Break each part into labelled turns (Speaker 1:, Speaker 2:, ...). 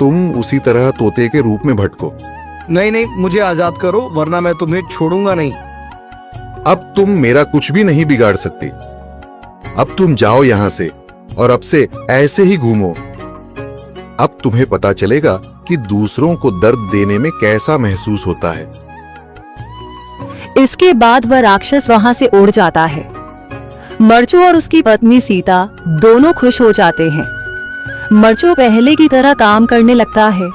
Speaker 1: तुम उसी तरह तोते के रूप में भटको।
Speaker 2: नहीं नहीं, मुझे आजाद करो वरना मैं तुम्हें छोड़ूंगा नहीं।
Speaker 1: अब तुम मेरा कुछ भी नहीं बिगाड़ सकते। अब तुम जाओ यहां से और अब से ऐसे ही घूमो। अब तुम्हें पता चलेगा कि दूसरों को दर्द देने में कैसा महसूस होता है।
Speaker 3: इसके बाद वह राक्षस वहां से उड़ जाता है। मरचू और उसकी पत्नी सीता दोनों खुश हो जाते हैं। मरचू पहले की तरह काम करने लगता है।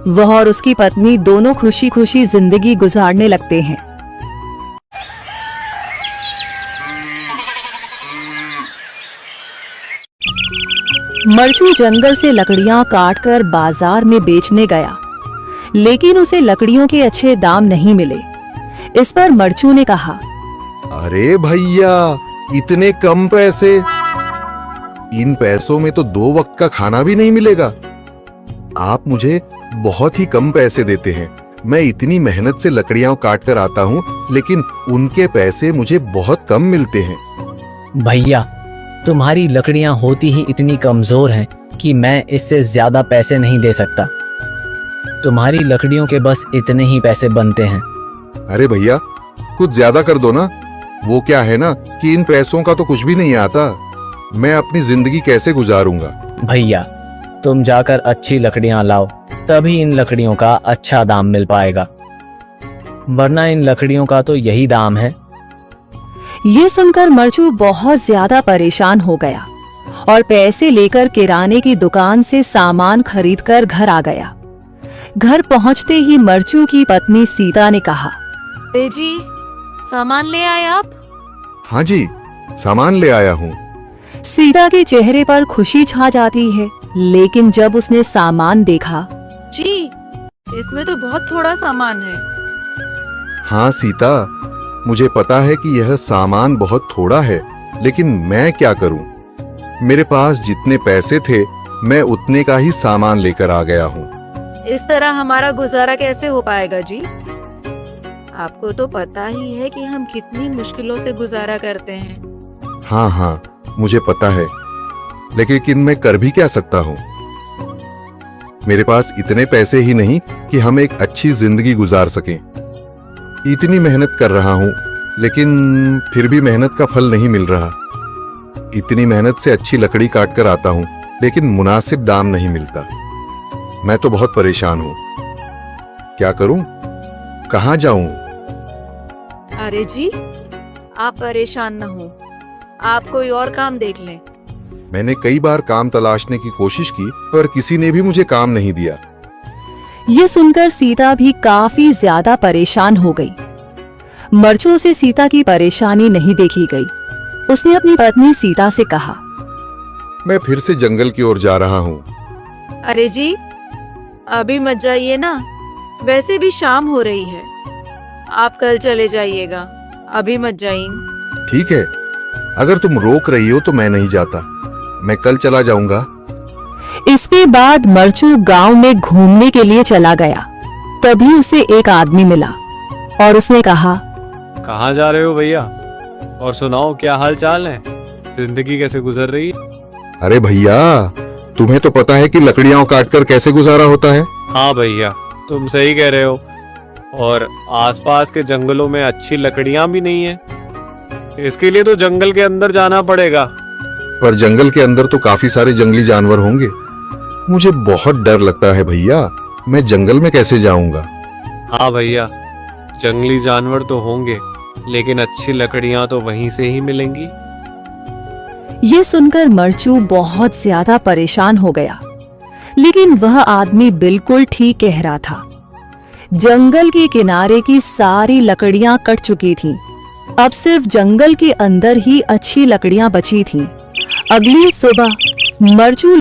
Speaker 3: वह और उसकी पत्नी दोनों खुशी खुशी जिंदगी गुजारने लगते हैं। मरचू जंगल से लकड़ियां काटकर बाजार में बेचने गया, लेकिन उसे लकड़ियों के अच्छे दाम नहीं मिले। इस पर मरचू ने कहा,
Speaker 1: अरे भैया, इतने कम पैसे? इन पैसों में तो 2 वक्त का खाना भी नहीं मिलेगा। आप मुझे बहुत ही कम पैसे देते हैं। मैं इतनी मेहनत से लकड़ियां काट कर आता हूँ, लेकिन उनके पैसे मुझे बहुत कम मिलते हैं।
Speaker 4: भैया, तुम्हारी लकड़ियां होती ही इतनी कमजोर हैं कि मैं इससे ज्यादा पैसे नहीं दे सकता। तुम्हारी लकड़ियों के बस इतने ही पैसे बनते हैं।
Speaker 1: अरे भैया, कुछ ज्यादा कर दो ना। वो क्या है ना कि इन पैसों का तो कुछ भी नहीं आता। मैं अपनी जिंदगी कैसे गुजारूंगा?
Speaker 4: भैया, तुम जाकर अच्छी लकड़ियां लाओ, तभी इन लकड़ियों का अच्छा दाम मिल पाएगा, वरना इन लकड़ियों का तो यही दाम है।
Speaker 3: ये सुनकर मरचू बहुत ज्यादा परेशान हो गया और पैसे लेकर किराने की दुकान से सामान खरीदकर घर आ गया। घर पहुंचते ही मरचू की पत्नी सीता ने कहा,
Speaker 5: अरे जी, सामान ले आए आप?
Speaker 1: हाँ जी, सामान ले आया हूँ।
Speaker 3: सीता के चेहरे पर खुशी छा जाती है, लेकिन जब उसने सामान देखा,
Speaker 5: जी, इसमें तो बहुत थोड़ा सामान है।
Speaker 1: हाँ सीता, मुझे पता है कि यह सामान बहुत थोड़ा है, लेकिन मैं क्या करूं? मेरे पास जितने पैसे थे, मैं उतने का ही सामान लेकर आ गया हूँ।
Speaker 5: इस तरह हमारा गुजारा कैसे हो पाएगा जी? आपको तो पता ही है कि हम कितनी मुश्किलों से गुजारा करते हैं।
Speaker 1: हाँ हाँ, मुझे पता है, लेकिन मैं कर भी क्या सकता हूँ? मेरे पास इतने पैसे ही नहीं कि हम एक अच्छी जिंदगी गुजार सकें। इतनी मेहनत कर रहा हूँ, लेकिन फिर भी मेहनत का फल नहीं मिल रहा। इतनी मेहनत से अच्छी लकड़ी काट कर आता हूँ, लेकिन मुनासिब दाम नहीं मिलता। मैं तो बहुत परेशान हूँ। क्या करूँ? कहाँ जाऊँ?
Speaker 5: अरे जी, आप परेशान न हो, आप कोई और काम देख लें।
Speaker 1: मैंने कई बार काम तलाशने की कोशिश की, पर किसी ने भी मुझे काम नहीं दिया।
Speaker 3: ये सुनकर सीता भी काफी ज्यादा परेशान हो गई। मरचू से सीता की परेशानी नहीं देखी गई। उसने अपनी पत्नी सीता से कहा,
Speaker 1: मैं फिर से जंगल की ओर जा रहा हूँ।
Speaker 5: अरे जी, अभी मत जाइए ना, वैसे भी शाम हो रही है। आप कल चले जाइएगा, अभी मत जाइए।
Speaker 1: ठीक है, अगर तुम रोक रही हो तो मैं नहीं जाता। मैं कल चला जाऊंगा।
Speaker 3: इसके बाद मरचू गांव में घूमने के लिए चला गया। तभी उसे एक आदमी मिला और उसने कहा,
Speaker 6: कहाँ जा रहे हो भैया? और सुनाओ, क्या हाल चाल है? जिंदगी कैसे गुजर रही है?
Speaker 1: अरे भैया, तुम्हें तो पता है कि लकड़ियां काटकर कैसे गुजारा होता है।
Speaker 6: हाँ भैया, तुम सही कह रहे हो। और आसपास के जंगलों में अच्छी लकड़ियां भी नहीं है। इसके लिए तो जंगल के अंदर जाना पड़ेगा।
Speaker 1: पर जंगल के अंदर तो काफी सारे जंगली जानवर होंगे। मुझे बहुत डर लगता है भैया, मैं जंगल में कैसे जाऊंगा?
Speaker 6: हाँ भैया, जंगली जानवर तो होंगे, लेकिन अच्छी लकड़ियां तो वहीं से ही मिलेंगी।
Speaker 3: ये सुनकर मरचू बहुत ज्यादा परेशान हो गया, लेकिन वह आदमी बिल्कुल ठीक कह रहा था। जंगल के किनारे की सारी लकड़ियां कट चुकी थीं। अब सिर्फ जंगल के अंदर ही अच्छी लकड़ियां बची थीं। अगली सुबह मरचू